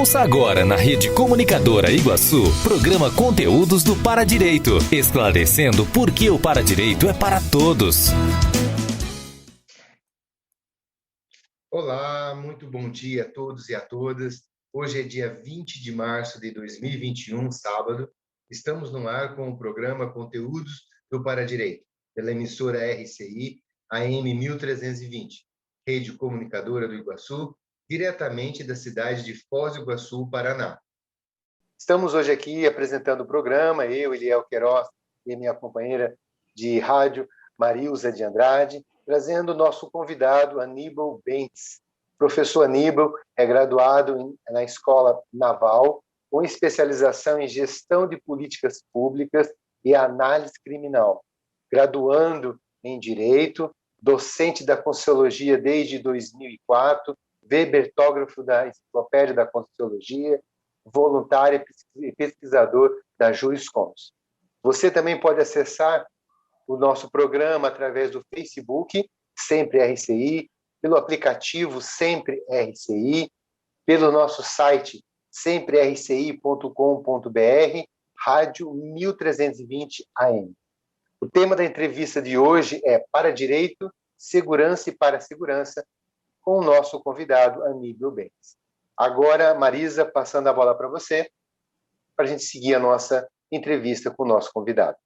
Ouça agora na Rede Comunicadora Iguaçu, programa Conteúdos do Paradireito, esclarecendo por que o Paradireito é para todos. Olá, muito bom dia a todos e a todas. Hoje é dia 20 de março de 2021, sábado. Estamos no ar com o programa Conteúdos do Paradireito, pela emissora RCI AM 1320, Rede Comunicadora do Iguaçu, diretamente da cidade de Foz do Iguaçu, Paraná. Estamos hoje aqui apresentando o programa, eu, Eliel Queiroz, e minha companheira de rádio, Marilza de Andrade, trazendo o nosso convidado, Aníbal Bentes. O professor Aníbal é graduado na Escola Naval, com especialização em Gestão de Políticas Públicas e Análise Criminal, graduando em Direito, docente da Consciologia desde 2004, webertógrafo da Enciclopédia da Consciologia, voluntário e pesquisador da Juriscons. Você também pode acessar o nosso programa através do Facebook, Sempre RCI, pelo aplicativo Sempre RCI, pelo nosso site semprerci.com.br, rádio 1320 AM. O tema da entrevista de hoje é Paradireito, Segurança e Parasegurança, com o nosso convidado, Aníbal Bentes. Agora, Marisa, passando a bola para você, para a gente seguir a nossa entrevista com o nosso convidado.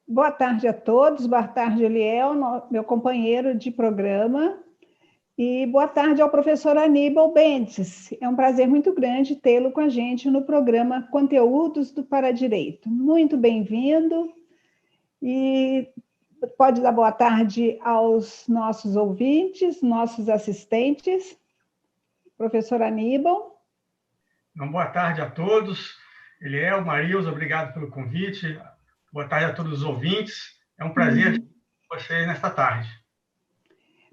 Boa tarde a todos, boa tarde, Eliel, meu companheiro de programa, e boa tarde ao professor Aníbal Bentes. É um prazer muito grande tê-lo com a gente no programa Conteúdos do Paradireito. Muito bem-vindo, e pode dar boa tarde aos nossos ouvintes, nossos assistentes. Professor Aníbal. Boa tarde a todos. Eliel, Marilza, obrigado pelo convite. Boa tarde a todos os ouvintes. É um prazer estar com vocês nesta tarde.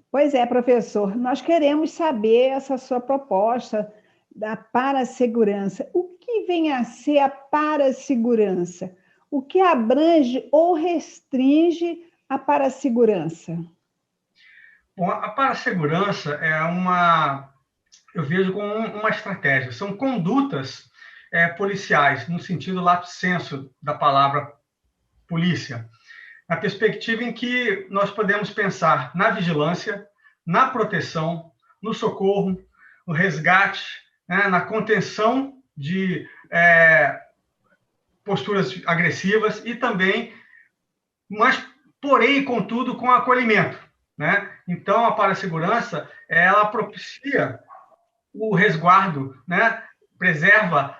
Pois é, professor. Nós queremos saber essa sua proposta da parasegurança. O que vem a ser a parasegurança? O que abrange ou restringe a parasegurança? Bom, a parasegurança eu vejo como uma estratégia. São condutas policiais, no sentido lato sensu da palavra polícia, na perspectiva em que nós podemos pensar na vigilância, na proteção, no socorro, no resgate, né, na contenção de posturas agressivas e também, mas porém, contudo, com acolhimento, né? Então, a parasegurança, ela propicia o resguardo, né? Preserva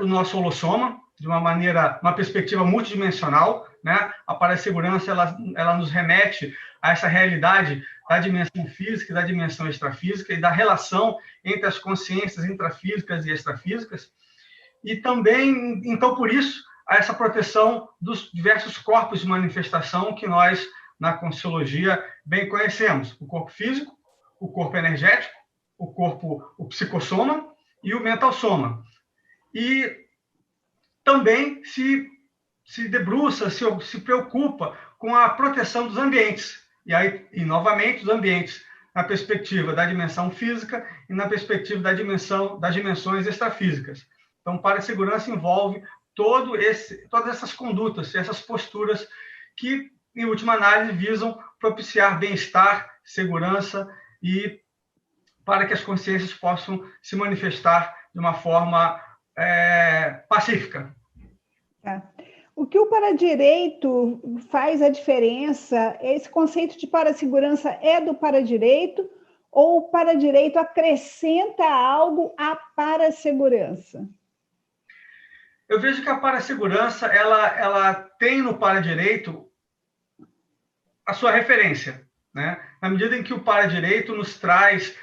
o nosso holossoma de uma perspectiva multidimensional, né? A parasegurança ela nos remete a essa realidade da dimensão física, da dimensão extrafísica e da relação entre as consciências intrafísicas e extrafísicas. E também, então, por isso, a essa proteção dos diversos corpos de manifestação que nós, na Consciologia, bem conhecemos. O corpo físico, o corpo energético, o psicossoma e o mentalsoma. E também se debruça, se preocupa com a proteção dos ambientes. E novamente, os ambientes na perspectiva da dimensão física e na perspectiva das dimensões extrafísicas. Então, parasegurança envolve todas essas condutas, essas posturas que, em última análise, visam propiciar bem-estar, segurança e para que as consciências possam se manifestar de uma forma pacífica. O que o paradireito faz a diferença? Esse conceito de parasegurança é do paradireito ou o paradireito acrescenta algo à parasegurança? Eu vejo que a parasegurança ela tem no paradireito a sua referência, né? Na medida em que o paradireito nos traz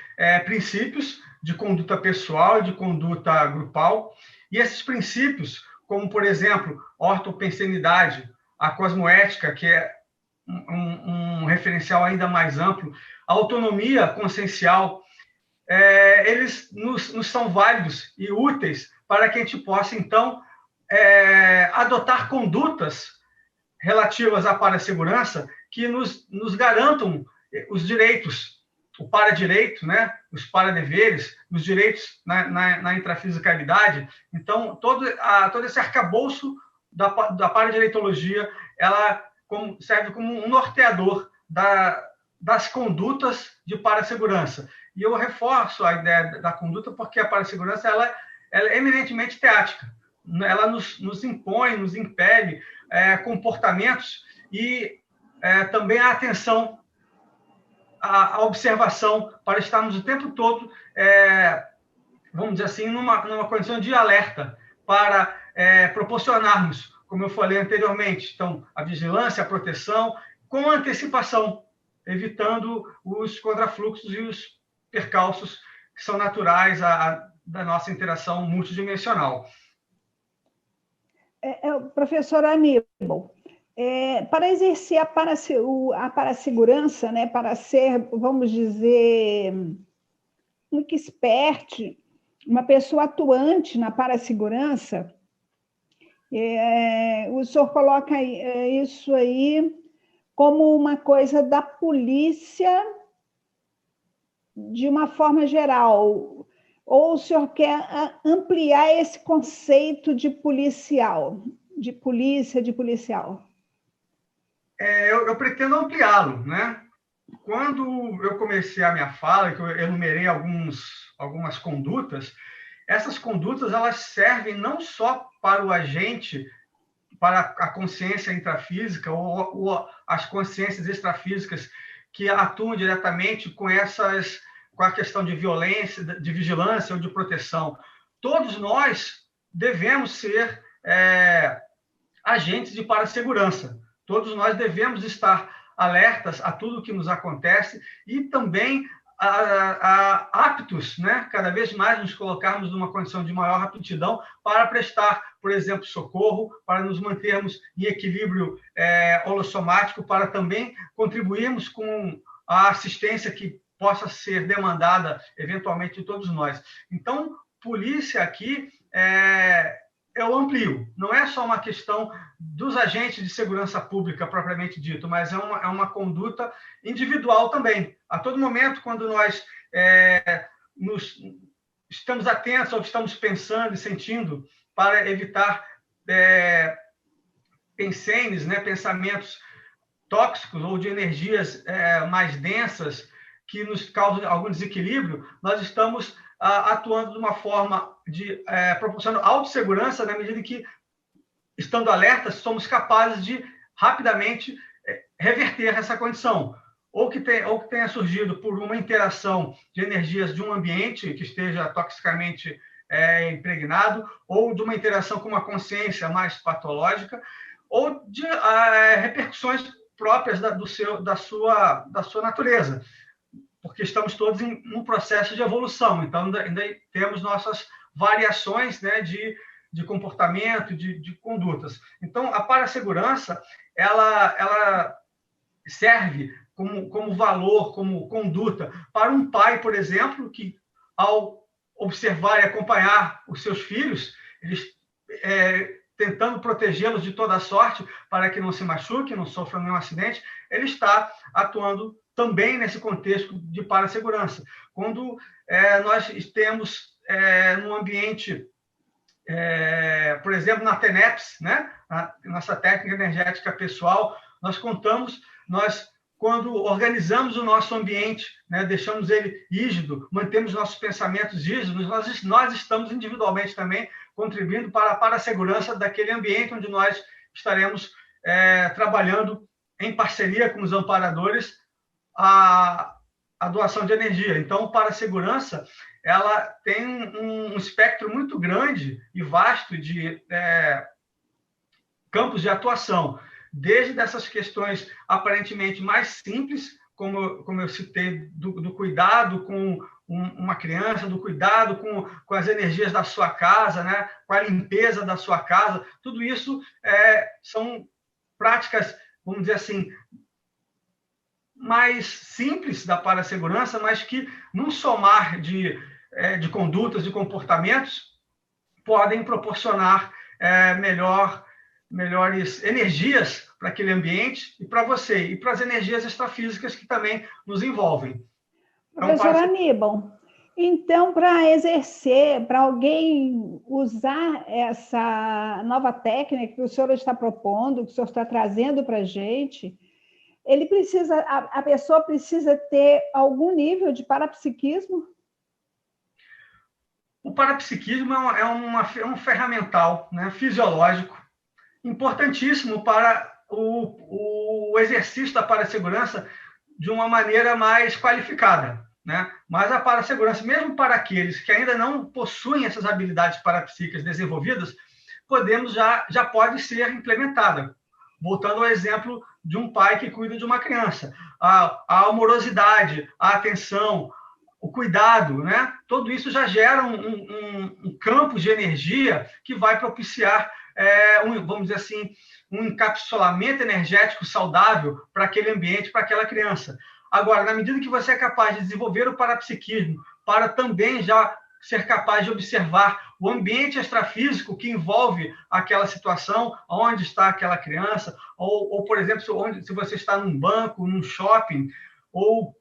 princípios de conduta pessoal, de conduta grupal, e esses princípios, como, por exemplo, a ortopensenidade, a cosmoética, que é um referencial ainda mais amplo, a autonomia consciencial, eles nos são válidos e úteis para que a gente possa, então, adotar condutas relativas à parasegurança que nos garantam os direitos o para-direito, né? Os para-deveres, os direitos na intrafisicalidade. Então, todo esse arcabouço da para-direitologia, ela serve como um norteador das condutas de para-segurança. E eu reforço a ideia da conduta porque a para-segurança ela é eminentemente teática. Ela nos impõe, nos impele comportamentos e também a atenção, a observação, para estarmos o tempo todo, vamos dizer assim, numa condição de alerta, para proporcionarmos, como eu falei anteriormente, então, a vigilância, a proteção, com antecipação, evitando os contrafluxos e os percalços que são naturais da nossa interação multidimensional. Professor Aníbal, para exercer a parasegurança, né, para ser, vamos dizer, um expert, uma pessoa atuante na parasegurança, o senhor coloca isso aí como uma coisa da polícia de uma forma geral, ou o senhor quer ampliar esse conceito de policial, de polícia, de policial? Eu pretendo ampliá-lo, né? Quando eu comecei a minha fala, que eu enumerei algumas condutas, essas condutas elas servem não só para o agente, para a consciência intrafísica ou as consciências extrafísicas que atuam diretamente com a questão de violência, de vigilância ou de proteção. Todos nós devemos ser agentes de parasegurança. Todos nós devemos estar alertas a tudo que nos acontece e também aptos, né? Cada vez mais nos colocarmos numa condição de maior aptidão para prestar, por exemplo, socorro, para nos mantermos em equilíbrio holossomático, para também contribuirmos com a assistência que possa ser demandada eventualmente de todos nós. Então, polícia aqui eu amplio. Não é só uma questão dos agentes de segurança pública propriamente dito, mas é uma conduta individual também. A todo momento, quando nós estamos atentos ao que estamos pensando e sentindo para evitar pensenes, né, pensamentos tóxicos ou de energias mais densas que nos causam algum desequilíbrio, nós estamos atuando de uma forma de proporcionando autossegurança na medida em que, estando alertas, somos capazes de rapidamente reverter essa condição. Ou que tenha surgido por uma interação de energias de um ambiente que esteja toxicamente impregnado, ou de uma interação com uma consciência mais patológica, ou de repercussões próprias da sua natureza, porque estamos todos em um processo de evolução, então ainda temos nossas variações, né, de comportamento, de condutas. Então, a parasegurança, ela serve como valor, como conduta para um pai, por exemplo, que ao observar e acompanhar os seus filhos, eles tentando protegê-los de toda sorte para que não se machuque, não sofra nenhum acidente, ele está atuando também nesse contexto de parasegurança. Quando nós temos num ambiente, por exemplo, na TENEPS, né, a nossa técnica energética pessoal, quando organizamos o nosso ambiente, né, deixamos ele rígido, mantemos nossos pensamentos rígidos, nós estamos individualmente também contribuindo para a segurança daquele ambiente onde nós estaremos trabalhando em parceria com os amparadores a doação de energia. Então, para a segurança, ela tem um espectro muito grande e vasto de campos de atuação, desde dessas questões aparentemente mais simples, como eu citei, do cuidado com uma criança, do cuidado com as energias da sua casa, né? Com a limpeza da sua casa. Tudo isso são práticas, vamos dizer assim, mais simples da parasegurança, mas que, num somar de condutas e comportamentos, podem proporcionar melhores energias para aquele ambiente e para você, e para as energias extrafísicas que também nos envolvem. Professor Aníbal, então, para exercer, para alguém usar essa nova técnica que o senhor está propondo, que o senhor está trazendo para a gente, a pessoa precisa ter algum nível de parapsiquismo? O parapsiquismo é um ferramental, né, fisiológico, importantíssimo para o exercício da parasegurança de uma maneira mais qualificada, né? Mas a parasegurança, mesmo para aqueles que ainda não possuem essas habilidades parapsíquicas desenvolvidas, já pode ser implementada. Voltando ao exemplo de um pai que cuida de uma criança, a amorosidade, a atenção, o cuidado, né? Tudo isso já gera um campo de energia que vai propiciar, vamos dizer assim, um encapsulamento energético saudável para aquele ambiente, para aquela criança. Agora, na medida que você é capaz de desenvolver o parapsiquismo para também já ser capaz de observar o ambiente extrafísico que envolve aquela situação, onde está aquela criança, ou por exemplo, se você está num banco, num shopping, ou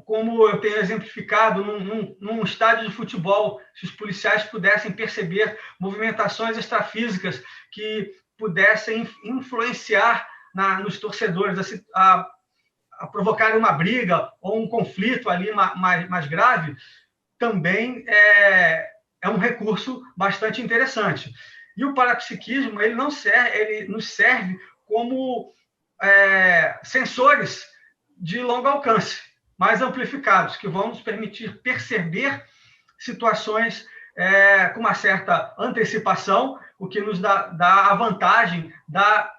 como eu tenho exemplificado, num estádio de futebol, se os policiais pudessem perceber movimentações extrafísicas que pudessem influenciar nos torcedores a provocar uma briga ou um conflito ali mais grave, também é um recurso bastante interessante. E o parapsiquismo ele nos serve como sensores de longo alcance, mais amplificados, que vão nos permitir perceber situações com uma certa antecipação, o que nos dá a vantagem da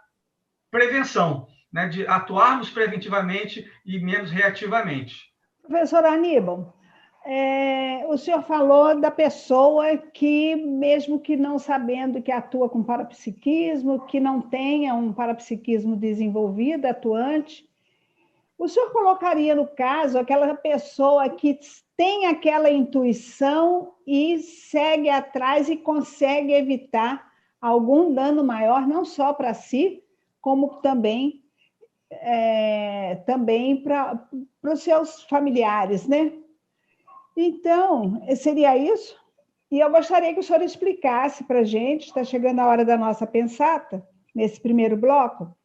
prevenção, né, de atuarmos preventivamente e menos reativamente. Professor Aníbal, o senhor falou da pessoa que, mesmo que não sabendo que atua com parapsiquismo, que não tenha um parapsiquismo desenvolvido, atuante, o senhor colocaria, no caso, aquela pessoa que tem aquela intuição e segue atrás e consegue evitar algum dano maior, não só para si, como também para os seus familiares, né? Então, seria isso? E eu gostaria que o senhor explicasse para a gente, está chegando a hora da nossa pensata, nesse primeiro bloco,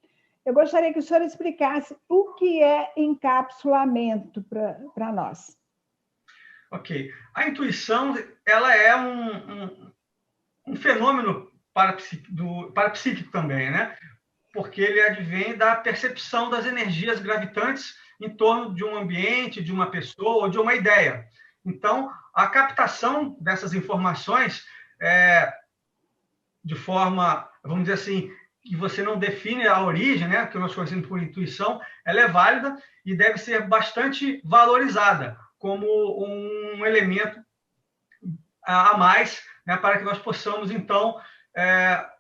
eu gostaria que o senhor explicasse o que é encapsulamento para nós. Ok. A intuição, ela é um fenômeno parapsíquico também, né? Porque ele advém da percepção das energias gravitantes em torno de um ambiente, de uma pessoa ou de uma ideia. Então, a captação dessas informações de forma, vamos dizer assim, que você não define a origem, né, que nós conhecemos por intuição, ela é válida e deve ser bastante valorizada como um elemento a mais, né, para que nós possamos, então,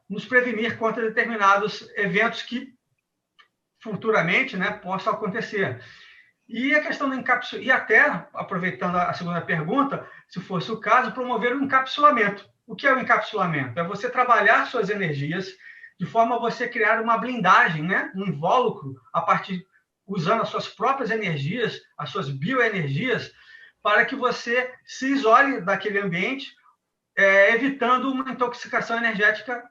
nos prevenir contra determinados eventos que futuramente, né, possam acontecer. E a questão do encapsulamento, e até, aproveitando a segunda pergunta, se fosse o caso, promover o encapsulamento. O que é o encapsulamento? É você trabalhar suas energias de forma a você criar uma blindagem, né, um invólucro, usando as suas próprias energias, as suas bioenergias, para que você se isole daquele ambiente, evitando uma intoxicação energética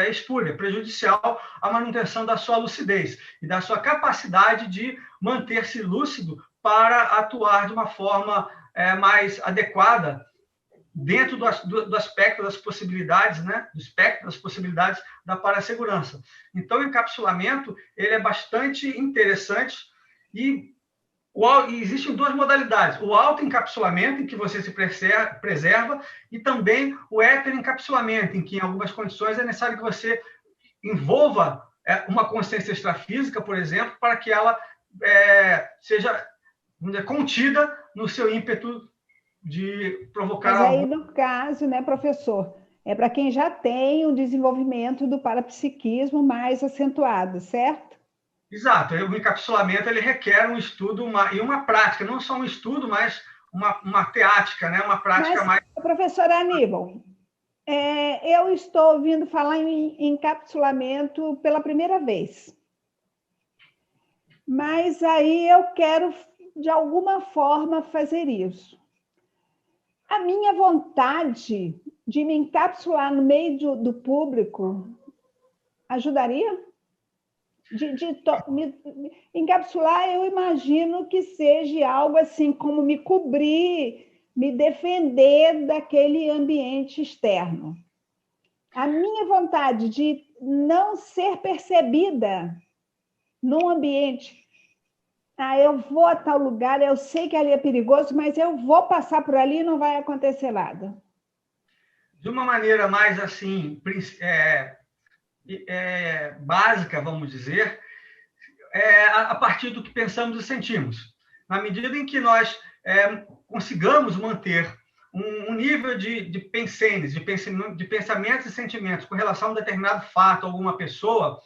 espúria, prejudicial à manutenção da sua lucidez e da sua capacidade de manter-se lúcido para atuar de uma forma mais adequada dentro do aspecto das possibilidades, né, do espectro das possibilidades da parasegurança. Então, o encapsulamento ele é bastante interessante e existem duas modalidades: o autoencapsulamento, em que você se preserva, e também o heteroencapsulamento, em que, em algumas condições, é necessário que você envolva uma consciência extrafísica, por exemplo, para que ela seja, vamos dizer, contida no seu ímpeto de provocar... Mas aí, no caso, né, professor, é para quem já tem o desenvolvimento do parapsiquismo mais acentuado, certo? Exato. O encapsulamento ele requer um estudo e uma prática, não só um estudo, mas uma teática, né? Uma prática mais... Professor Aníbal, eu estou ouvindo falar em encapsulamento pela primeira vez. Mas aí eu quero de alguma forma, fazer isso. A minha vontade de me encapsular no meio do público ajudaria? Me encapsular, eu imagino que seja algo assim, como me cobrir, me defender daquele ambiente externo. A minha vontade de não ser percebida num ambiente. Eu vou a tal lugar, eu sei que ali é perigoso, mas eu vou passar por ali e não vai acontecer nada. De uma maneira mais assim, básica, vamos dizer, a partir do que pensamos e sentimos. Na medida em que nós consigamos manter um nível de pensamentos e sentimentos com relação a um determinado fato, alguma pessoa,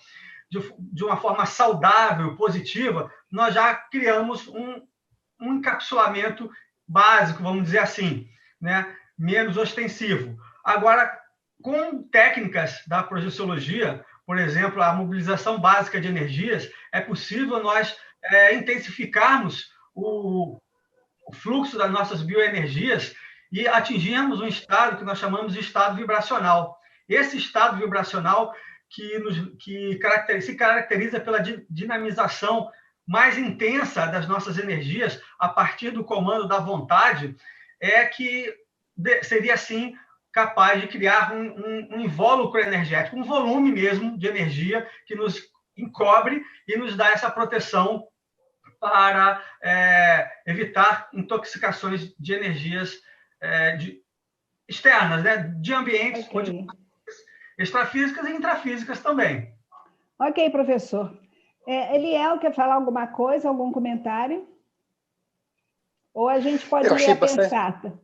de uma forma saudável, positiva, nós já criamos um encapsulamento básico, vamos dizer assim, né? Menos ostensivo. Agora, com técnicas da projeciologia, por exemplo, a mobilização básica de energias, é possível nós intensificarmos o fluxo das nossas bioenergias e atingirmos um estado que nós chamamos de estado vibracional. Esse estado vibracional que se caracteriza pela dinamização mais intensa das nossas energias a partir do comando da vontade, que seria, assim, capaz de criar um invólucro energético, um volume mesmo de energia que nos encobre e nos dá essa proteção para evitar intoxicações de energias externas, né? De ambientes extrafísicas e intrafísicas também. Ok, professor. Eliel, quer falar alguma coisa, algum comentário? Ou a gente pode ler a pensata?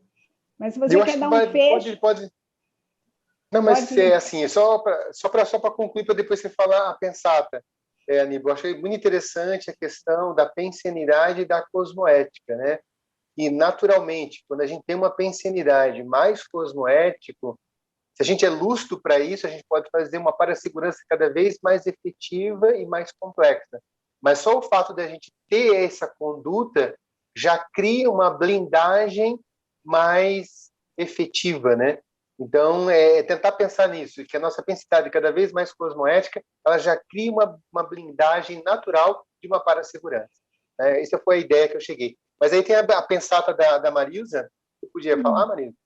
Mas se você quer dar um fecho... Pode. Não, mas assim, só para concluir, para depois você falar a pensata, Aníbal, eu achei muito interessante a questão da pensenidade e da cosmoética, né? E, naturalmente, quando a gente tem uma pensenidade mais cosmoético, se a gente é lúcido para isso, a gente pode fazer uma parasegurança cada vez mais efetiva e mais complexa. Mas só o fato de a gente ter essa conduta já cria uma blindagem mais efetiva, né? Então, tentar pensar nisso, que a nossa pensidade cada vez mais cosmoética, ela já cria uma blindagem natural de uma parasegurança. Essa foi a ideia que eu cheguei. Mas aí tem a pensata da Marilza. Você podia falar, Marilza?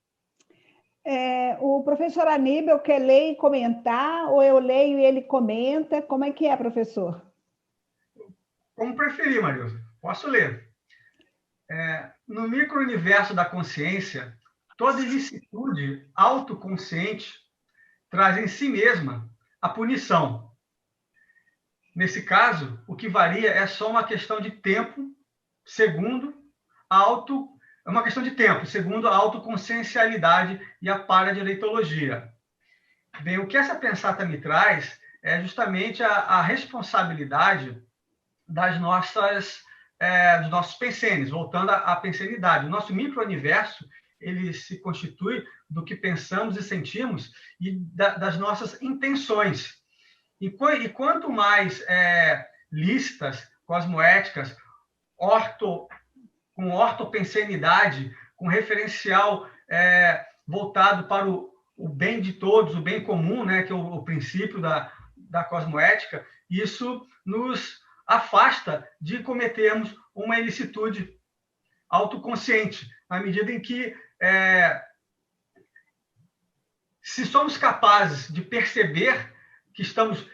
O professor Aníbal quer ler e comentar, ou eu leio e ele comenta? Como é que é, professor? Como preferir, Marilza. Posso ler. No micro-universo da consciência, toda ilicitude autoconsciente traz em si mesma a punição. Nesse caso, o que varia é só uma questão de tempo, segundo a autoconsciencialidade e a paradireitologia. Bem, o que essa pensata me traz é justamente a responsabilidade dos nossos pensenes, voltando à pensenidade. O nosso micro-universo, ele se constitui do que pensamos e sentimos e das nossas intenções. E quanto mais lícitas, cosmoéticas, com ortopensenidade, com referencial voltado para o bem de todos, o bem comum, né, que é o princípio da cosmoética, isso nos afasta de cometermos uma ilicitude autoconsciente, na medida em que, se somos capazes de perceber que estamos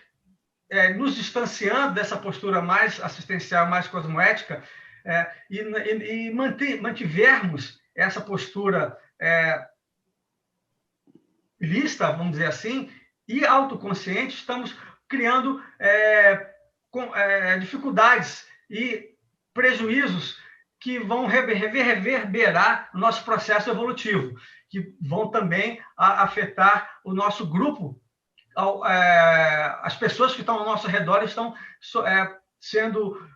nos distanciando dessa postura mais assistencial, mais cosmoética, e mantivermos essa postura lícita, vamos dizer assim, e autoconsciente, estamos criando dificuldades e prejuízos que vão reverberar o nosso processo evolutivo, que vão também afetar o nosso grupo. As pessoas que estão ao nosso redor estão sendo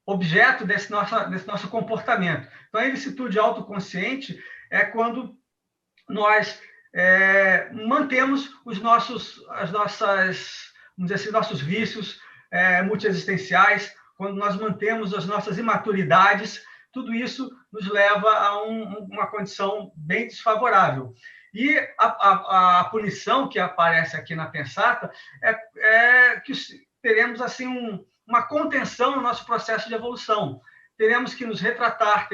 objeto desse nosso comportamento. Então, a ilicitude autoconsciente é quando nós mantemos vamos dizer assim, nossos vícios multiexistenciais, quando nós mantemos as nossas imaturidades, tudo isso nos leva a uma condição bem desfavorável. E a punição que aparece aqui na Pensata é que teremos assim uma contenção no nosso processo de evolução. Teremos que nos retratar,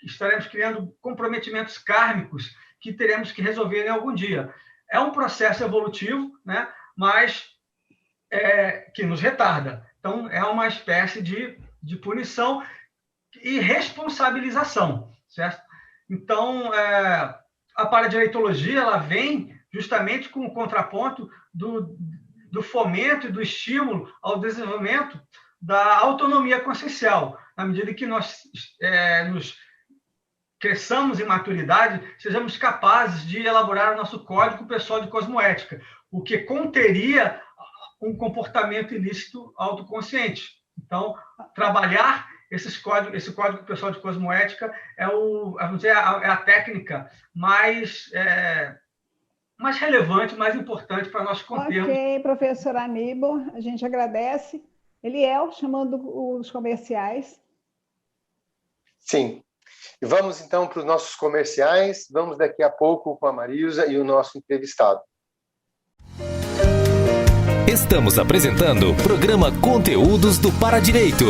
estaremos criando comprometimentos kármicos que teremos que resolver em algum dia. É um processo evolutivo, né? Mas que nos retarda. Então, é uma espécie de punição e responsabilização, certo? Então, a paradireitologia ela vem justamente com o contraponto do fomento e do estímulo ao desenvolvimento da autonomia consciencial, na medida que nós nos cresçamos em maturidade, sejamos capazes de elaborar o nosso código pessoal de cosmoética, o que conteria um comportamento ilícito autoconsciente. Então, trabalhar esse código pessoal de cosmoética vamos dizer, a técnica mais relevante, mais importante para nós contermos. Ok, professor Aníbal, a gente agradece. Eliel, chamando os comerciais. Sim. E vamos, então, para os nossos comerciais. Vamos daqui a pouco com a Marilza e o nosso entrevistado. Estamos apresentando o programa Conteúdos do Paradireito.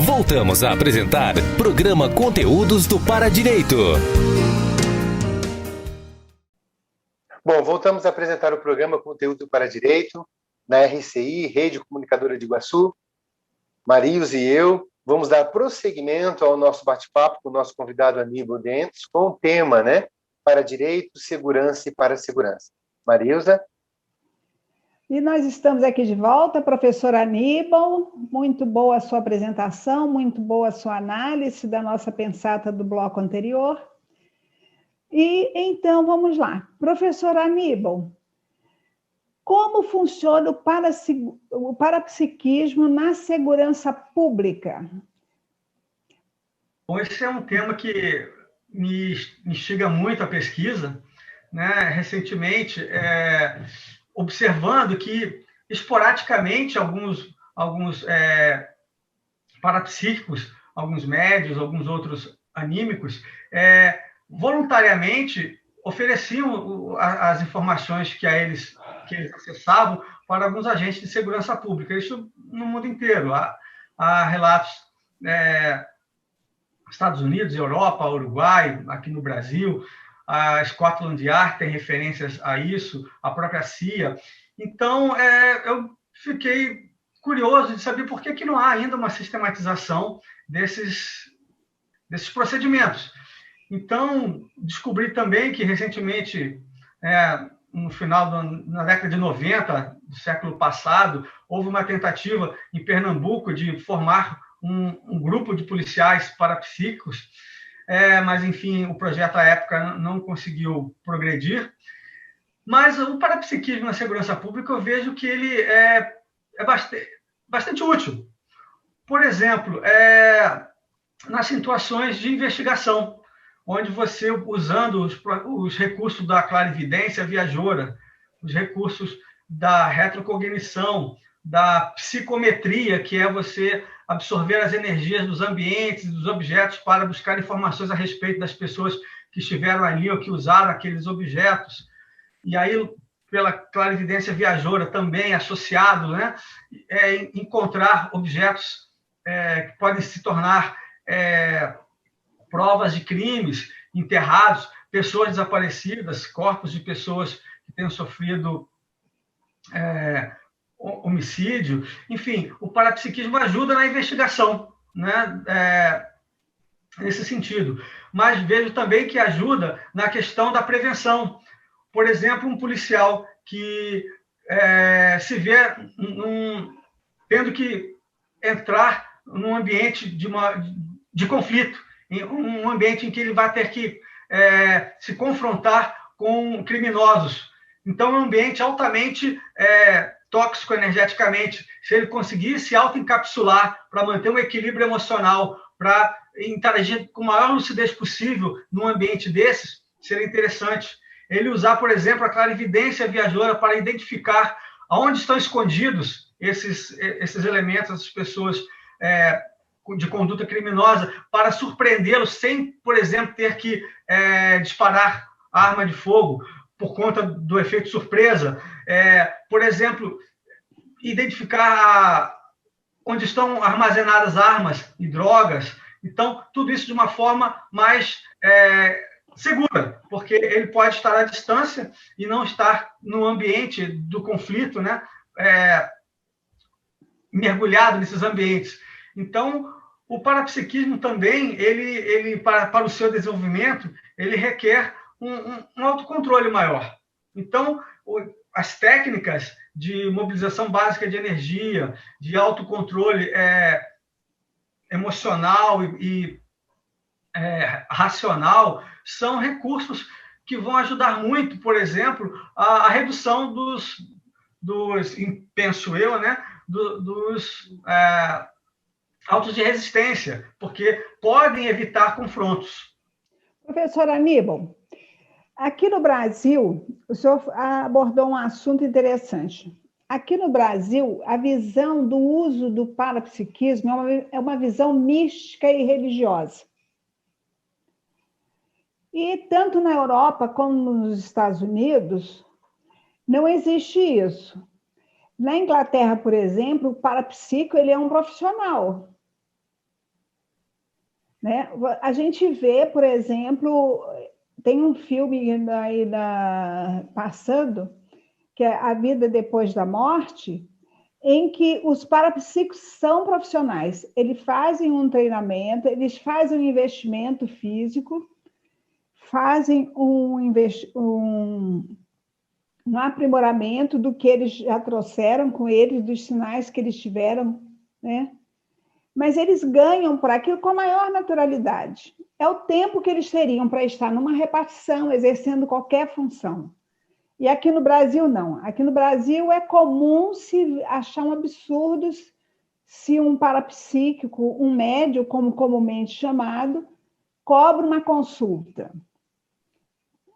Voltamos a apresentar programa Conteúdos do Paradireito. Bom, voltamos a apresentar o programa Conteúdo do Paradireito, na RCI, Rede Comunicadora de Iguaçu. Marilza e eu vamos dar prosseguimento ao nosso bate-papo com o nosso convidado Aníbal Bentes, com o tema, né? Paradireito, segurança e parasegurança. Marilza? E nós estamos aqui de volta, professor Aníbal, muito boa a sua apresentação, muito boa a sua análise da nossa pensata do bloco anterior. E então, vamos lá. Professor Aníbal, como funciona o parapsiquismo na segurança pública? Bom, esse é um tema que me instiga muito a pesquisa, né? Recentemente, observando que, esporadicamente, alguns parapsíquicos, alguns médios, alguns outros anímicos, voluntariamente ofereciam as informações que eles acessavam para alguns agentes de segurança pública. Isso no mundo inteiro. Há relatos Estados Unidos, Europa, Uruguai, aqui no Brasil. A Scotland Yard tem referências a isso, a própria CIA. Então, eu fiquei curioso de saber por que não há ainda uma sistematização desses procedimentos. Então, descobri também que, recentemente, no final na década de 90 do século passado, houve uma tentativa em Pernambuco de formar um grupo de policiais parapsíquicos, mas, enfim, o projeto à época não conseguiu progredir. Mas o parapsiquismo na segurança pública, eu vejo que ele é bastante útil. Por exemplo, nas situações de investigação, onde você, usando os recursos da clarividência viajoura, os recursos da retrocognição, da psicometria, que é você absorver as energias dos ambientes, dos objetos, para buscar informações a respeito das pessoas que estiveram ali ou que usaram aqueles objetos. E aí, pela clarividência viajoura, também associado, né, encontrar objetos que podem se tornar provas de crimes enterrados, pessoas desaparecidas, corpos de pessoas que tenham sofrido homicídio. Enfim, o parapsiquismo ajuda na investigação, né, nesse sentido. Mas vejo também que ajuda na questão da prevenção. Por exemplo, um policial que se vê tendo que entrar num ambiente de conflito, em um ambiente em que ele vai ter que se confrontar com criminosos. Então, é um ambiente altamente tóxico energeticamente. Se ele conseguir se auto-encapsular para manter um equilíbrio emocional, para interagir com a maior lucidez possível num ambiente desses, seria interessante. ele usar, por exemplo, a clarividência viajoura para identificar aonde estão escondidos esses elementos, essas pessoas de conduta criminosa, para surpreendê-los sem, por exemplo, ter que disparar arma de fogo por conta do efeito surpresa. Por exemplo, identificar onde estão armazenadas armas e drogas. Então, tudo isso de uma forma mais segura, porque ele pode estar à distância e não estar no ambiente do conflito, né? Mergulhado nesses ambientes. Então, o parapsiquismo também, ele para o seu desenvolvimento, ele requer um autocontrole maior. Então, as técnicas de mobilização básica de energia, de autocontrole emocional e racional, são recursos que vão ajudar muito, por exemplo, a redução dos penso eu, né, dos autos de resistência, porque podem evitar confrontos. Professor Aníbal, aqui no Brasil, o senhor abordou um assunto interessante. Aqui no Brasil, a visão do uso do parapsiquismo é uma visão mística e religiosa. E tanto na Europa como nos Estados Unidos, não existe isso. Na Inglaterra, por exemplo, o parapsíquico ele é um profissional. Né? A gente vê, por exemplo, tem um filme aí passando, que é A Vida Depois da Morte, em que os parapsíquicos são profissionais. Eles fazem um treinamento, eles fazem um investimento físico, fazem um aprimoramento do que eles já trouxeram com eles, dos sinais que eles tiveram, né? Mas eles ganham por aquilo com a maior naturalidade. É o tempo que eles teriam para estar numa repartição, exercendo qualquer função. E aqui no Brasil, não. Aqui no Brasil é comum se achar um absurdo se um parapsíquico, um médium, como comumente chamado, cobra uma consulta.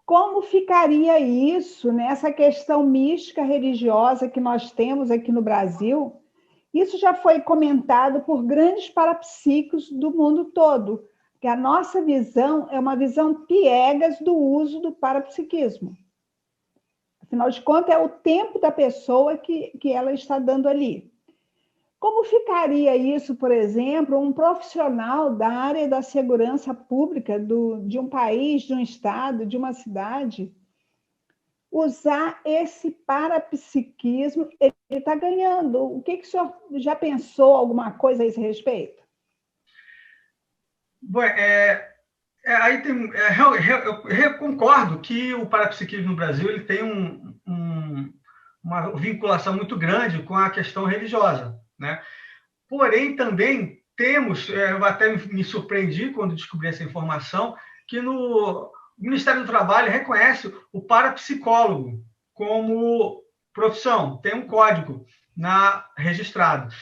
Como ficaria isso nessa questão mística religiosa que nós temos aqui no Brasil? Isso já foi comentado por grandes parapsíquicos do mundo todo, que a nossa visão é uma visão piegas do uso do parapsiquismo. Afinal de contas, é o tempo da pessoa que ela está dando ali. Como ficaria isso, por exemplo, um profissional da área da segurança pública de um país, de um estado, de uma cidade, usar esse parapsiquismo? Ele está ganhando. O que o senhor já pensou alguma coisa a esse respeito? Bom, aí tem, eu concordo que o parapsiquismo no Brasil ele tem uma vinculação muito grande com a questão religiosa, né? Porém, também temos, eu até me surpreendi quando descobri essa informação, que o Ministério do Trabalho reconhece o parapsicólogo como profissão, tem um código registrado.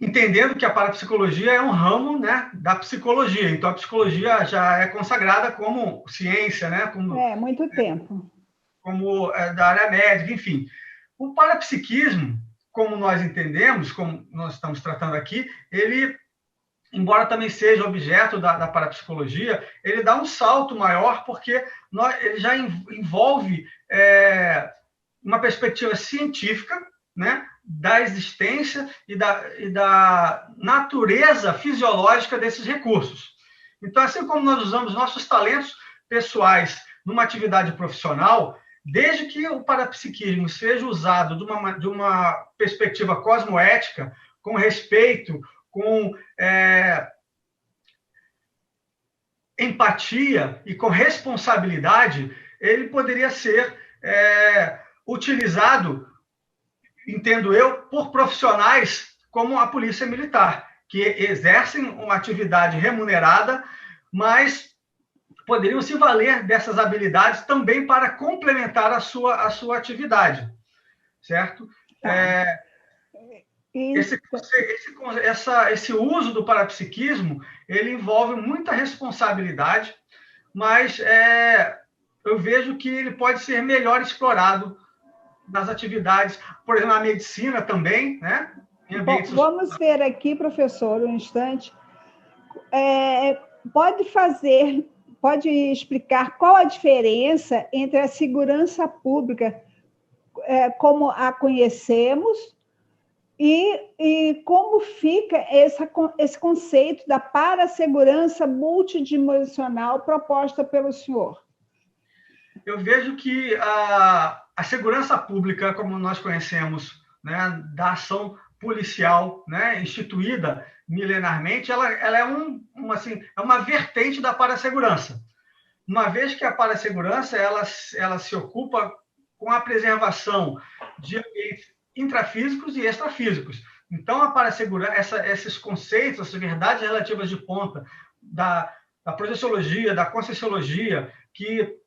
Entendendo que a parapsicologia é um ramo, né, da psicologia, então a psicologia já é consagrada como ciência, né, muito tempo. Como da área médica, enfim. O parapsiquismo, como nós entendemos, como nós estamos tratando aqui, ele, embora também seja objeto da parapsicologia, ele dá um salto maior, porque ele já envolve uma perspectiva científica, né, da existência e da natureza fisiológica desses recursos. Então, assim como nós usamos nossos talentos pessoais numa atividade profissional, desde que o parapsiquismo seja usado de uma perspectiva cosmoética, com respeito, com empatia e com responsabilidade, ele poderia ser utilizado, entendo eu, por profissionais como a Polícia Militar, que exercem uma atividade remunerada, mas poderiam se valer dessas habilidades também para complementar a sua atividade, certo? Esse uso do parapsiquismo, ele envolve muita responsabilidade, mas eu vejo que ele pode ser melhor explorado nas atividades, por exemplo, na medicina também, né? Bom, vamos ver aqui, professor, um instante. Pode explicar qual a diferença entre a segurança pública, como a conhecemos, e como fica esse conceito da parasegurança multidimensional proposta pelo senhor? Eu vejo que a segurança pública, como nós conhecemos, né, da ação policial, né, instituída milenarmente, ela é uma vertente da parasegurança. Uma vez que a parasegurança ela se ocupa com a preservação de ambientes intrafísicos e extrafísicos. Então, a parasegurança, esses conceitos, essas verdades relativas de ponta da projeciologia, da conscienciologia, que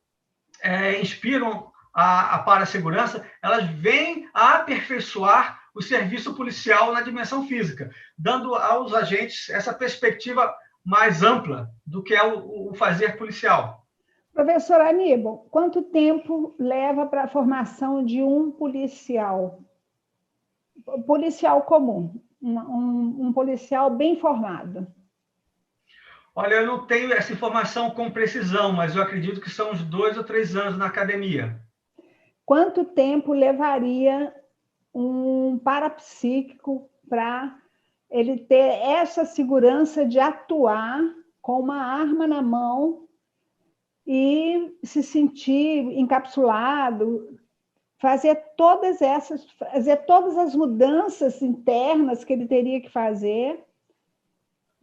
inspiram a parasegurança, elas vêm a aperfeiçoar o serviço policial na dimensão física, dando aos agentes essa perspectiva mais ampla do que é o fazer policial. Professor Aníbal, quanto tempo leva para a formação de um policial? Policial comum, um policial bem formado. Olha, eu não tenho essa informação com precisão, mas eu acredito que são uns 2 ou 3 anos na academia. Quanto tempo levaria um parapsíquico para ele ter essa segurança de atuar com uma arma na mão e se sentir encapsulado, fazer todas as mudanças internas que ele teria que fazer?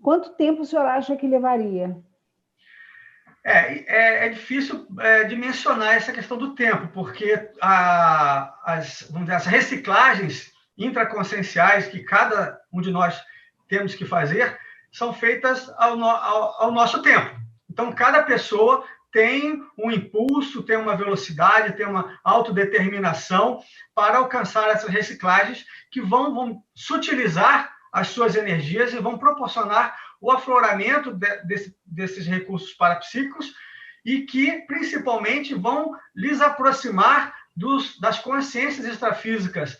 Quanto tempo o senhor acha que levaria? É difícil dimensionar essa questão do tempo, porque as reciclagens intraconscienciais que cada um de nós temos que fazer são feitas ao nosso tempo. Então, cada pessoa tem um impulso, tem uma velocidade, tem uma autodeterminação para alcançar essas reciclagens que vão sutilizar as suas energias e vão proporcionar o afloramento desses recursos parapsíquicos e que, principalmente, vão lhes aproximar das consciências extrafísicas,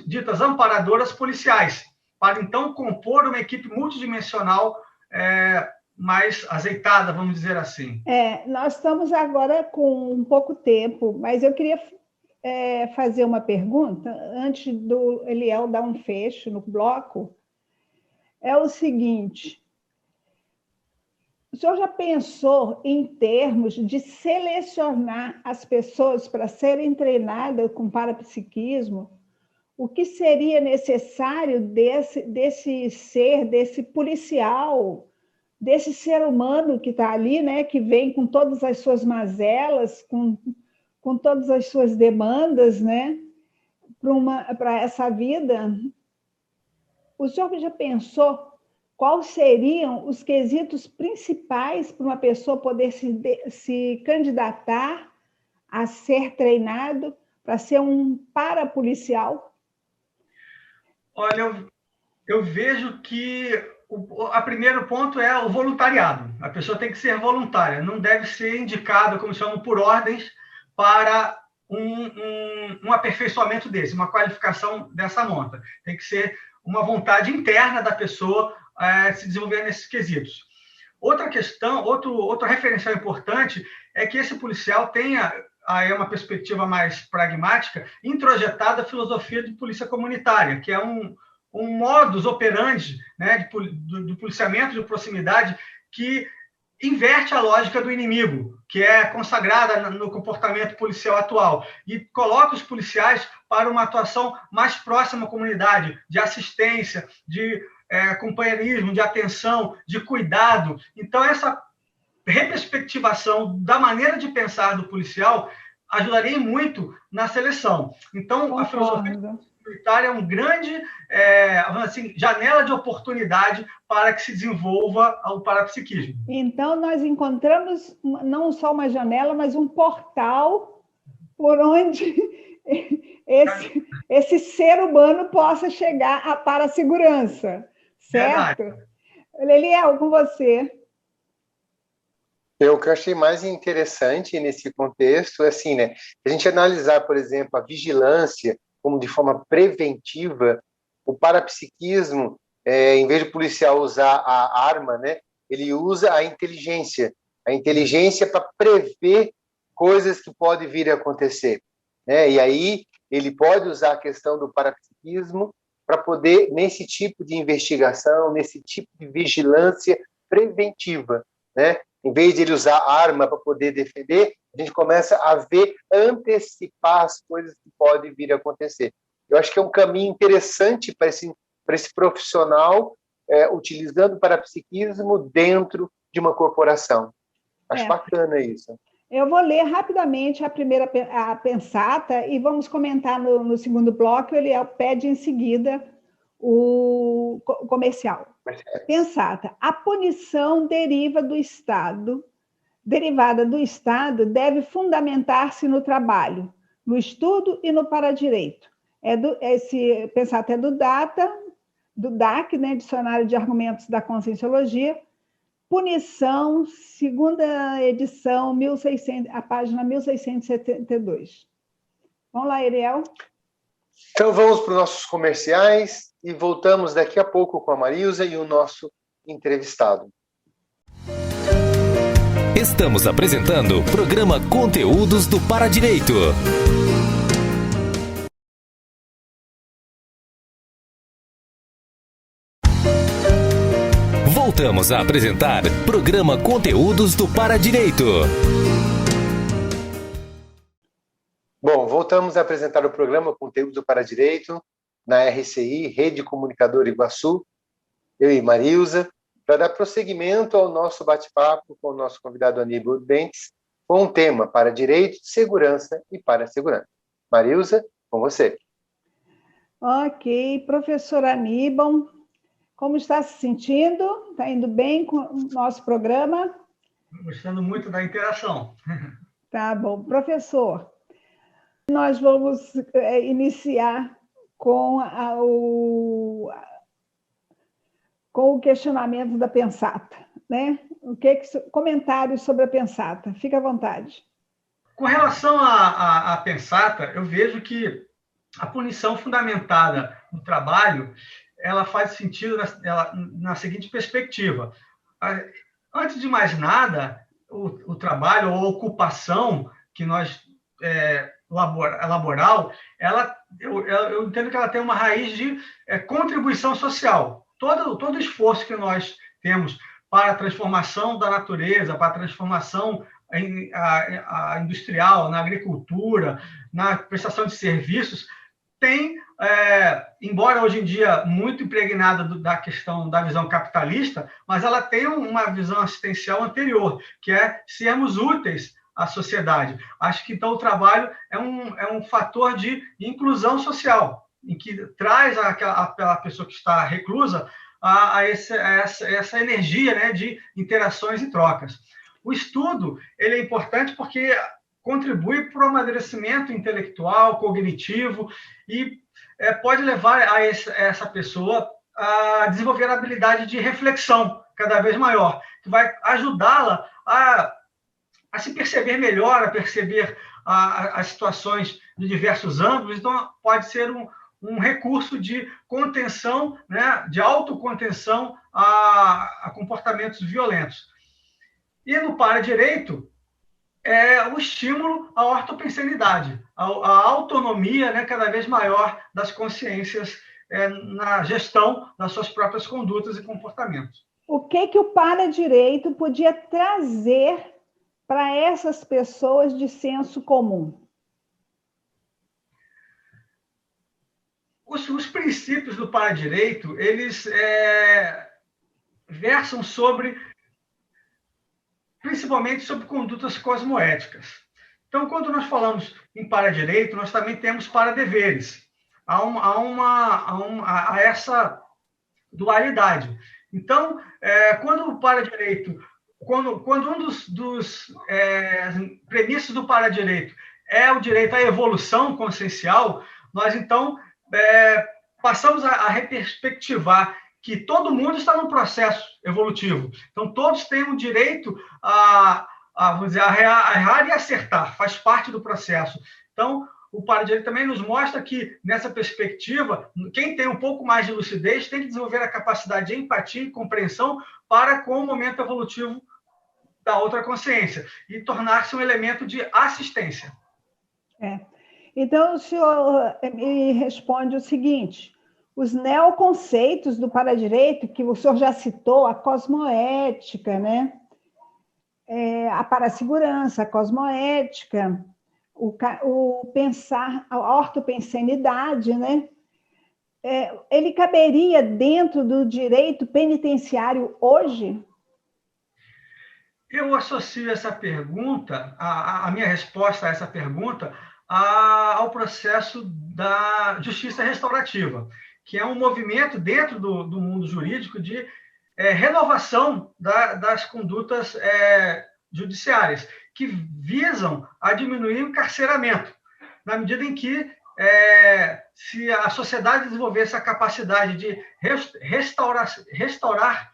ditas amparadoras policiais, para, então, compor uma equipe multidimensional mais azeitada, vamos dizer assim. Nós estamos agora com um pouco tempo, mas eu queria fazer uma pergunta, antes do Eliel dar um fecho no bloco. É o seguinte: o senhor já pensou em termos de selecionar as pessoas para serem treinadas com parapsiquismo? O que seria necessário desse ser, desse policial, desse ser humano que está ali, né, que vem com todas as suas mazelas, com todas as suas demandas, né, para essa vida? O senhor já pensou quais seriam os quesitos principais para uma pessoa poder se candidatar a ser treinado para ser um parapolicial? Olha, eu vejo que o primeiro ponto é o voluntariado. A pessoa tem que ser voluntária, não deve ser indicada, como chamam, por ordens para um aperfeiçoamento desse, uma qualificação dessa monta. Tem que ser uma vontade interna da pessoa se desenvolver nesses quesitos. Outra questão, outro referencial importante é que esse policial tenha uma perspectiva mais pragmática, introjetada a filosofia de polícia comunitária, que é um modus operandi, né, do policiamento de proximidade que inverte a lógica do inimigo, que é consagrada no comportamento policial atual, e coloca os policiais para uma atuação mais próxima à comunidade, de assistência, de companheirismo, de atenção, de cuidado. Então, essa reperspectivação da maneira de pensar do policial ajudaria muito na seleção. Então, a filosofia comunitária é um grande janela de oportunidade para que se desenvolva o parapsiquismo. Então, nós encontramos não só uma janela, mas um portal por onde esse ser humano possa chegar à parasegurança, certo? Verdade. Eliel, com você. O que eu achei mais interessante nesse contexto é assim, né? A gente analisar, por exemplo, a vigilância como de forma preventiva, o parapsiquismo, em vez de o policial usar a arma, né? Ele usa a inteligência para prever coisas que podem vir a acontecer, né? E aí ele pode usar a questão do parapsiquismo para poder, nesse tipo de investigação, nesse tipo de vigilância preventiva, né? Em vez de ele usar arma para poder defender, a gente começa a ver, antecipar as coisas que podem vir a acontecer. Eu acho que é um caminho interessante para esse profissional, utilizando o parapsiquismo dentro de uma corporação. Acho bacana isso. Eu vou ler rapidamente a pensata e vamos comentar no segundo bloco. Ele pede em seguida o comercial. Pensata. A punição derivada do Estado deve fundamentar-se no trabalho, no estudo e no paradireito. Esse pensata é do DAC, né, Dicionário de Argumentos da Conscienciologia. Punição, segunda edição, a página 1672. Vamos lá, Ariel? Então, vamos para os nossos comerciais e voltamos daqui a pouco com a Marilza e o nosso entrevistado. Estamos apresentando o programa Conteúdos do Paradireito. Voltamos a apresentar o programa Conteúdos do Paradireito. Bom, voltamos a apresentar o programa Conteúdos do Paradireito na RCI, Rede Comunicadora Iguaçu, eu e Marilza, para dar prosseguimento ao nosso bate-papo com o nosso convidado Aníbal Bentes, com o tema Paradireito, Segurança e Parasegurança. Marilza, com você. Ok, professor Aníbal, como está se sentindo? Está indo bem com o nosso programa? Gostando muito da interação. Tá bom. Professor, nós vamos iniciar com o questionamento da pensata, né? Comentários sobre a pensata. Fique à vontade. Com relação à pensata, eu vejo que a punição fundamentada no trabalho, ela faz sentido na seguinte perspectiva. Antes de mais nada, o trabalho ou a ocupação que nós laboral, eu entendo que ela tem uma raiz de contribuição social. Todo esforço que nós temos para a transformação da natureza, para a transformação industrial, na agricultura, na prestação de serviços, tem, embora hoje em dia muito impregnada da questão da visão capitalista, mas ela tem uma visão assistencial anterior, que é sermos úteis à sociedade. Acho que, então, o trabalho é um fator de inclusão social, em que traz aquela pessoa que está reclusa a essa energia, né, de interações e trocas. O estudo ele é importante porque contribui para o amadurecimento intelectual, cognitivo, e pode levar essa pessoa a desenvolver a habilidade de reflexão cada vez maior, que vai ajudá-la a se perceber melhor, a perceber as situações de diversos ângulos. Então, pode ser um recurso de contenção, né, de autocontenção a comportamentos violentos. E no paradireito, o estímulo à ortopensenidade, a autonomia, né, cada vez maior das consciências na gestão das suas próprias condutas e comportamentos. O que o paradireito podia trazer para essas pessoas de senso comum? Os princípios do paradireito, eles versam principalmente sobre condutas cosmoéticas. Então, quando nós falamos em paradireito, nós também temos paradeveres. Há essa dualidade. Então, quando o paradireito, quando um dos premissas do paradireito é o direito à evolução consciencial, nós, então, passamos a reperspectivar que todo mundo está num processo evolutivo. Então, todos têm o direito vamos dizer, a errar e acertar, faz parte do processo. Então, o para-direito também nos mostra que, nessa perspectiva, quem tem um pouco mais de lucidez tem que desenvolver a capacidade de empatia e compreensão para com o momento evolutivo da outra consciência e tornar-se um elemento de assistência. Então, o senhor me responde o seguinte: os neoconceitos do para-direito, que o senhor já citou, a cosmoética, né? A parasegurança, a cosmoética, o pensar, a ortopensenidade, né? Ele caberia dentro do direito penitenciário hoje? Eu associo essa pergunta, a minha resposta a essa pergunta, ao processo da justiça restaurativa, que é um movimento dentro do mundo jurídico de renovação das condutas judiciárias, que visam a diminuir o encarceramento, na medida em que, se a sociedade desenvolvesse a capacidade de restaurar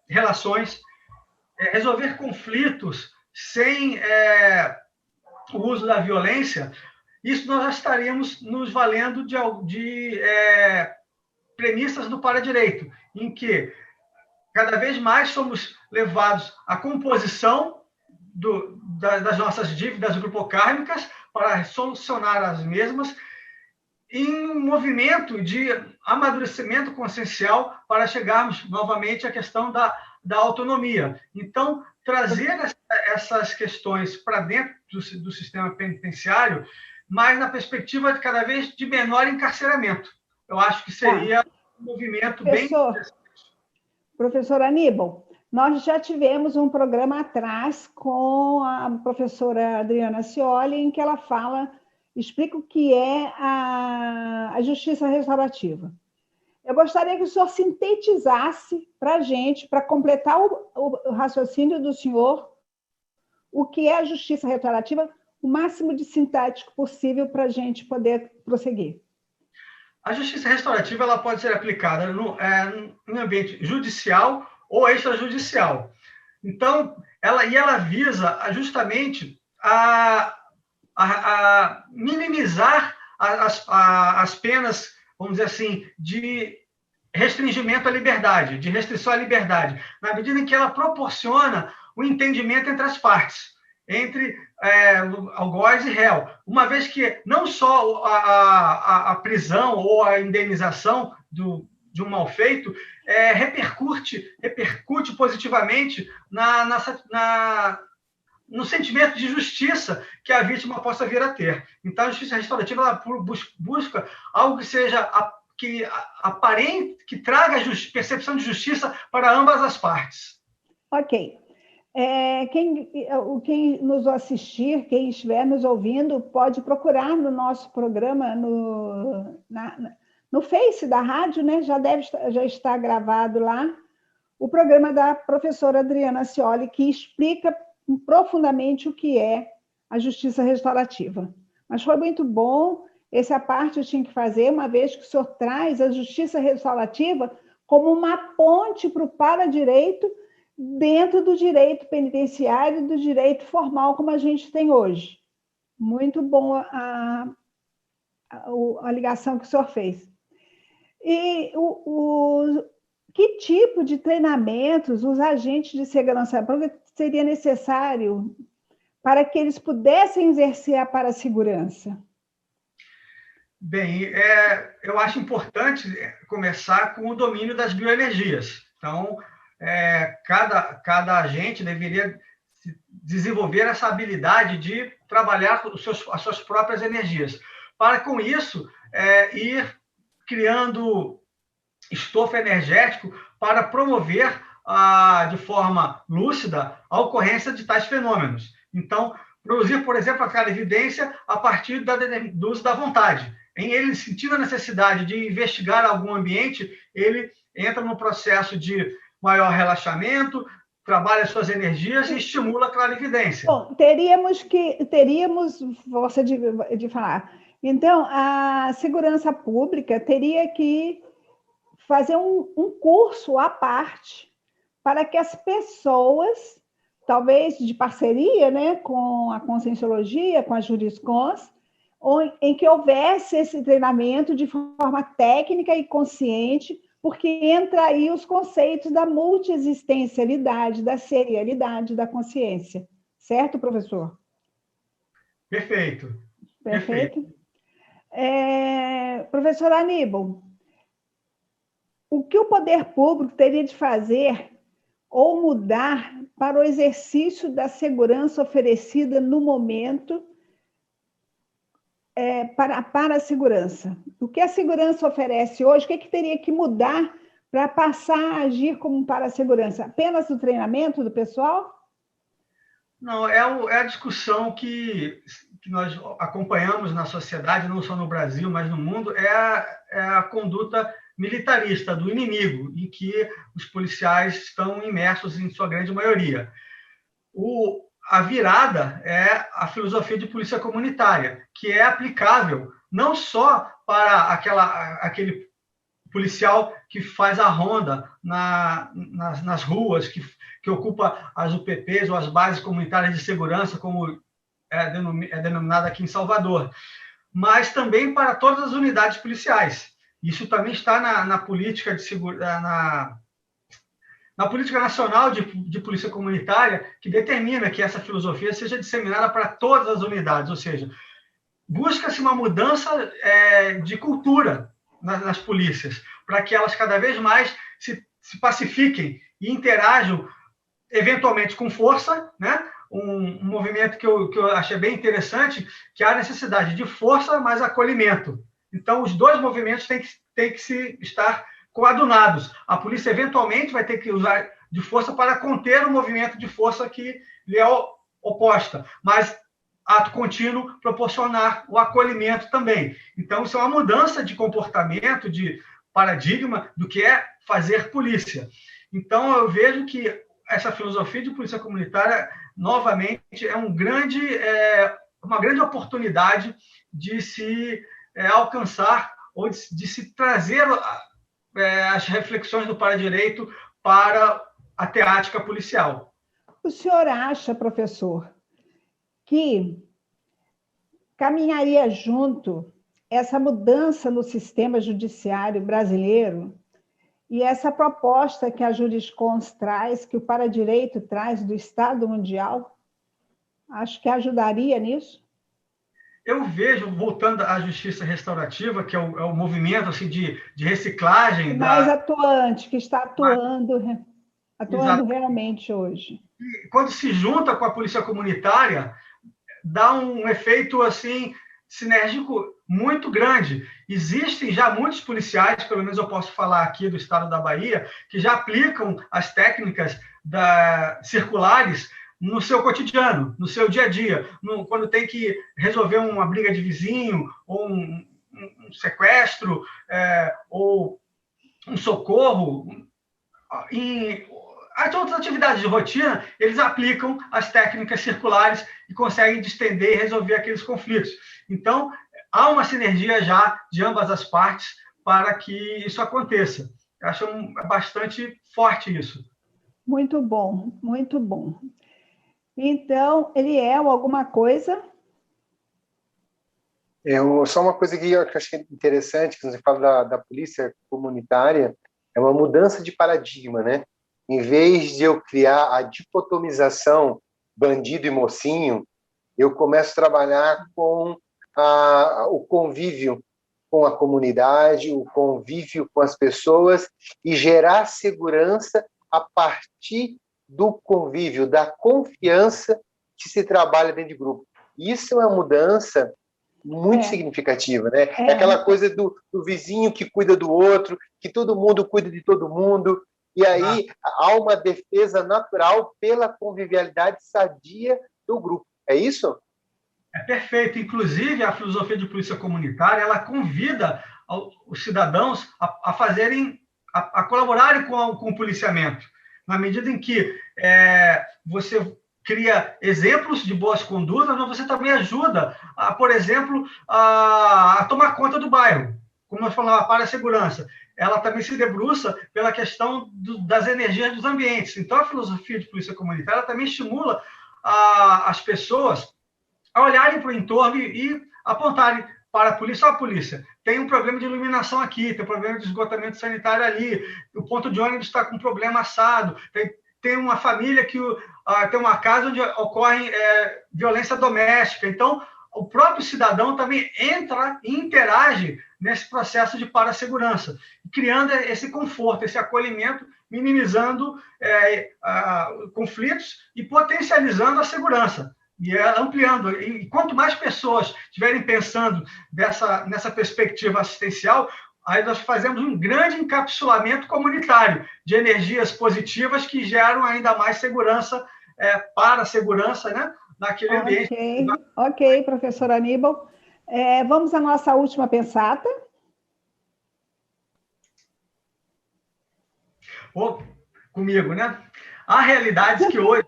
relações, resolver conflitos sem o uso da violência, isso nós já estaríamos nos valendo de premissas do para-direito, em que cada vez mais somos levados à composição das nossas dívidas grupocármicas para solucionar as mesmas, em um movimento de amadurecimento consciencial para chegarmos novamente à questão da autonomia. Então, trazer essas questões para dentro do sistema penitenciário, mas na perspectiva de cada vez de menor encarceramento. Eu acho que seria um movimento bem... Professor Aníbal, nós já tivemos um programa atrás com a professora Adriana Scioli, em que ela explica o que é a justiça restaurativa. Eu gostaria que o senhor sintetizasse para a gente, para completar o raciocínio do senhor, o que é a justiça restaurativa, o máximo de sintético possível para a gente poder prosseguir. A justiça restaurativa ela pode ser aplicada no ambiente judicial ou extrajudicial. Então, ela visa justamente a minimizar as penas, vamos dizer assim, de restringimento à liberdade, de restrição à liberdade, na medida em que ela proporciona o entendimento entre as partes, entre algoz e réu, uma vez que não só a prisão ou a indenização de um mal feito repercute positivamente no sentimento de justiça que a vítima possa vir a ter. Então, a justiça restaurativa ela busca algo que seja aparente, que traga percepção de justiça para ambas as partes. Ok. Quem nos assistir, quem estiver nos ouvindo, pode procurar no nosso programa no Face da rádio, né? Já está gravado lá, o programa da professora Adriana Scioli, que explica profundamente o que é a justiça restaurativa. Mas foi muito bom, essa parte eu tinha que fazer, uma vez que o senhor traz a justiça restaurativa como uma ponte para o para-direito dentro do direito penitenciário e do direito formal como a gente tem hoje. Muito bom a ligação que o senhor fez. E que tipo de treinamentos os agentes de segurança pública seria necessário para que eles pudessem exercer a parasegurança? Bem, eu acho importante começar com o domínio das bioenergias. Então, cada agente deveria desenvolver essa habilidade de trabalhar as suas próprias energias. Para, com isso, ir criando estofo energético para promover de forma lúcida a ocorrência de tais fenômenos. Então, produzir, por exemplo, a clarividência a partir do uso da vontade. Em ele sentindo a necessidade de investigar algum ambiente, ele entra no processo de maior relaxamento, trabalha suas energias e estimula a clarividência. Bom, teríamos força de falar. Então, a segurança pública teria que fazer um curso à parte para que as pessoas, talvez de parceria, né, com a Conscienciologia, com a Juriscons, em que houvesse esse treinamento de forma técnica e consciente, porque entra aí os conceitos da multiexistencialidade, da serialidade da consciência. Certo, professor? Perfeito. Perfeito. Professor Aníbal, o que o poder público teria de fazer ou mudar para o exercício da segurança oferecida no momento para a segurança? O que a segurança oferece hoje, o que teria que mudar para passar a agir como para a segurança? Apenas o treinamento do pessoal? Não, é a discussão que nós acompanhamos na sociedade, não só no Brasil, mas no mundo, é a conduta militarista do inimigo, em que os policiais estão imersos em sua grande maioria. A virada é a filosofia de polícia comunitária, que é aplicável não só para aquele policial que faz a ronda nas ruas, que ocupa as UPPs ou as bases comunitárias de segurança, como é denominada aqui em Salvador, mas também para todas as unidades policiais. Isso também está na política de segurança, na política nacional de polícia comunitária, que determina que essa filosofia seja disseminada para todas as unidades, ou seja, busca-se uma mudança de cultura nas polícias, para que elas cada vez mais se pacifiquem e interajam, eventualmente com força, né? Um movimento que eu achei bem interessante, que há necessidade de força, mas acolhimento. Então, os dois movimentos têm que estar coadunados. A polícia, eventualmente, vai ter que usar de força para conter o movimento de força que lhe é oposta, mas ato contínuo proporcionar o acolhimento também. Então, isso é uma mudança de comportamento, de paradigma do que é fazer polícia. Então, eu vejo que essa filosofia de polícia comunitária, novamente, é uma grande oportunidade de se alcançar ou de se trazer as reflexões do para-direito para a teática policial. O senhor acha, professor, que caminharia junto essa mudança no sistema judiciário brasileiro e essa proposta que a Juriscons traz, que o para-direito traz do Estado Mundial? Acho que ajudaria nisso? Eu vejo, voltando à justiça restaurativa, que é o movimento assim, de reciclagem... Mais atuante, que está atuando realmente hoje. E quando se junta com a polícia comunitária, dá um efeito assim sinérgico muito grande. Existem já muitos policiais, pelo menos eu posso falar aqui do estado da Bahia, que já aplicam as técnicas circulares no seu cotidiano, no seu dia a dia, quando tem que resolver uma briga de vizinho, ou um sequestro, ou um socorro, as outras atividades de rotina, eles aplicam as técnicas circulares e conseguem distender e resolver aqueles conflitos. Então, há uma sinergia já de ambas as partes para que isso aconteça. Eu acho bastante forte isso. Muito bom, muito bom. Então, Eliel, alguma coisa? Só uma coisa que eu achei interessante, quando você fala da polícia comunitária, é uma mudança de paradigma, né? Em vez de eu criar a dicotomização bandido e mocinho, eu começo a trabalhar com o convívio com a comunidade, o convívio com as pessoas e gerar segurança a partir do convívio, da confiança que se trabalha dentro de grupo. Isso é uma mudança muito significativa, né? É aquela coisa do vizinho que cuida do outro, que todo mundo cuida de todo mundo, e aí há uma defesa natural pela convivialidade sadia do grupo. É isso? É perfeito. Inclusive, a filosofia de polícia comunitária, ela convida os cidadãos a colaborarem com o policiamento, na medida em que você cria exemplos de boas condutas, mas você também ajuda, por exemplo, a tomar conta do bairro. como nós falamos, a parasegurança, ela também se debruça pela questão das energias dos ambientes. Então, a filosofia de polícia comunitária também estimula as pessoas a olharem para o entorno e apontarem para a polícia. A polícia tem um problema de iluminação aqui, tem um problema de esgotamento sanitário ali, o ponto de ônibus está com um problema assado, tem uma família que tem uma casa onde ocorre violência doméstica. Então, o próprio cidadão também entra e interage nesse processo de parasegurança, criando esse conforto, esse acolhimento, minimizando conflitos e potencializando a segurança, e ampliando. E quanto mais pessoas estiverem pensando nessa perspectiva assistencial, aí nós fazemos um grande encapsulamento comunitário de energias positivas que geram ainda mais segurança, para a segurança, né, naquele ambiente. Ok, professor Aníbal. Vamos à nossa última pensata. Comigo, né? Há realidades que hoje,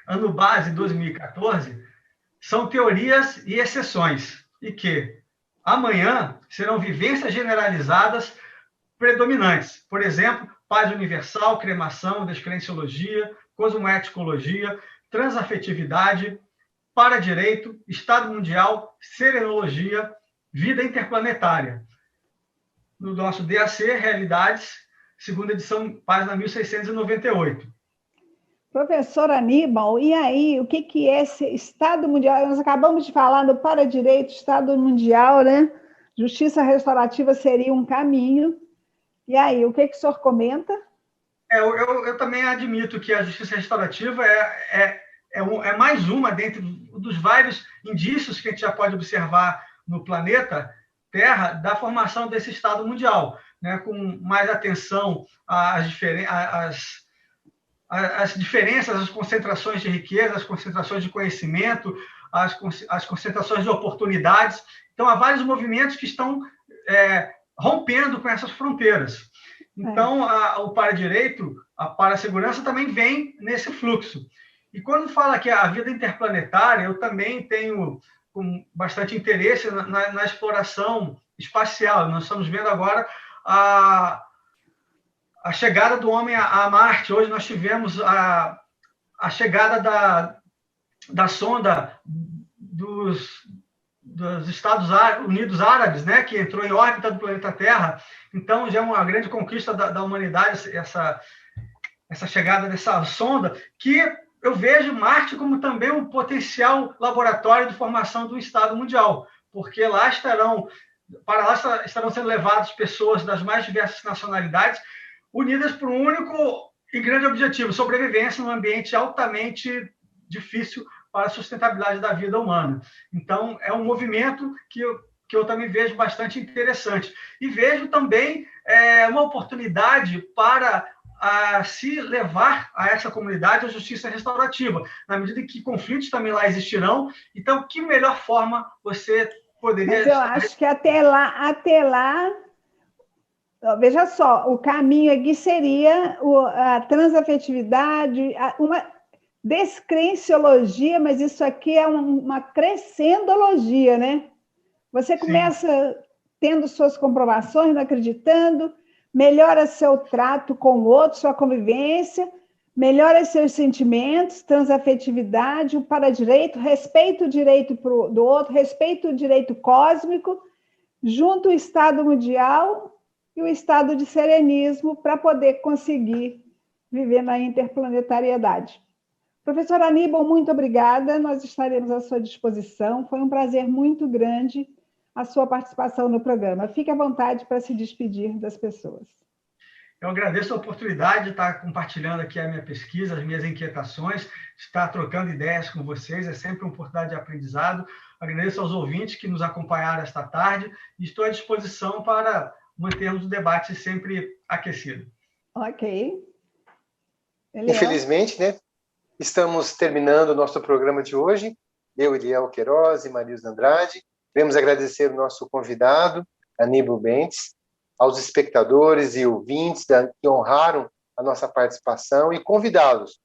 ano base 2014, são teorias e exceções, e que amanhã serão vivências generalizadas predominantes. Por exemplo, paz universal, cremação, descrenciologia, cosmoeticologia, transafetividade, paradireito, Estado mundial, serenologia, vida interplanetária. No nosso DAC, Realidades, segunda edição, página 1698. Professor Aníbal, e aí, o que é esse Estado mundial? Nós acabamos de falar do paradireito, Estado mundial, né? Justiça restaurativa seria um caminho. E aí, o que o senhor comenta? Eu também admito que a justiça restaurativa é mais uma dentre dos vários indícios que a gente já pode observar no planeta Terra da formação desse Estado mundial, né, com mais atenção às diferenças, às concentrações de riqueza, às concentrações de conhecimento, às concentrações de oportunidades. Então, há vários movimentos que estão rompendo com essas fronteiras. Então, o paradireito, a parasegurança também vem nesse fluxo. E quando fala que a vida interplanetária, eu também tenho com bastante interesse na exploração espacial. Nós estamos vendo agora a chegada do homem a Marte. Hoje nós tivemos a chegada da sonda dos Estados Unidos Árabes, né, que entrou em órbita do planeta Terra. Então, já é uma grande conquista da humanidade essa chegada dessa sonda, que eu vejo Marte como também um potencial laboratório de formação do Estado mundial, porque para lá estarão sendo levadas pessoas das mais diversas nacionalidades, unidas por um único e grande objetivo: sobrevivência num ambiente altamente difícil para a sustentabilidade da vida humana. Então, é um movimento que eu também vejo bastante interessante. E vejo também uma oportunidade para se levar a essa comunidade a justiça restaurativa, na medida em que conflitos também lá existirão. Então, que melhor forma você poderia... Mas eu acho que até lá, veja só, o caminho aqui seria a transafetividade, uma descrenciologia, mas isso aqui é uma crescendologia, né? Você começa tendo suas comprovações, não acreditando, melhora seu trato com o outro, sua convivência, melhora seus sentimentos, transafetividade, o paradireito, respeito o direito do outro, respeito o direito cósmico, junto o Estado mundial e o estado de serenismo para poder conseguir viver na interplanetariedade. Professor Aníbal, muito obrigada, nós estaremos à sua disposição, foi um prazer muito grande a sua participação no programa. Fique à vontade para se despedir das pessoas. Eu agradeço a oportunidade de estar compartilhando aqui a minha pesquisa, as minhas inquietações, estar trocando ideias com vocês, é sempre uma oportunidade de aprendizado. Agradeço aos ouvintes que nos acompanharam esta tarde e estou à disposição para mantermos o debate sempre aquecido. Ok. Infelizmente, né, estamos terminando o nosso programa de hoje. Eu, Eliel Queiroz e Marilza Andrade. Queremos agradecer o nosso convidado, Aníbal Bentes, aos espectadores e ouvintes que honraram a nossa participação e convidá-los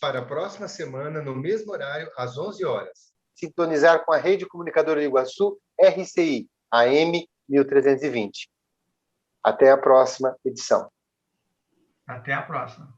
para a próxima semana, no mesmo horário, às 11 horas. Sintonizar com a Rede Comunicadora de Iguaçu, RCI, AM 1320. Até a próxima edição. Até a próxima.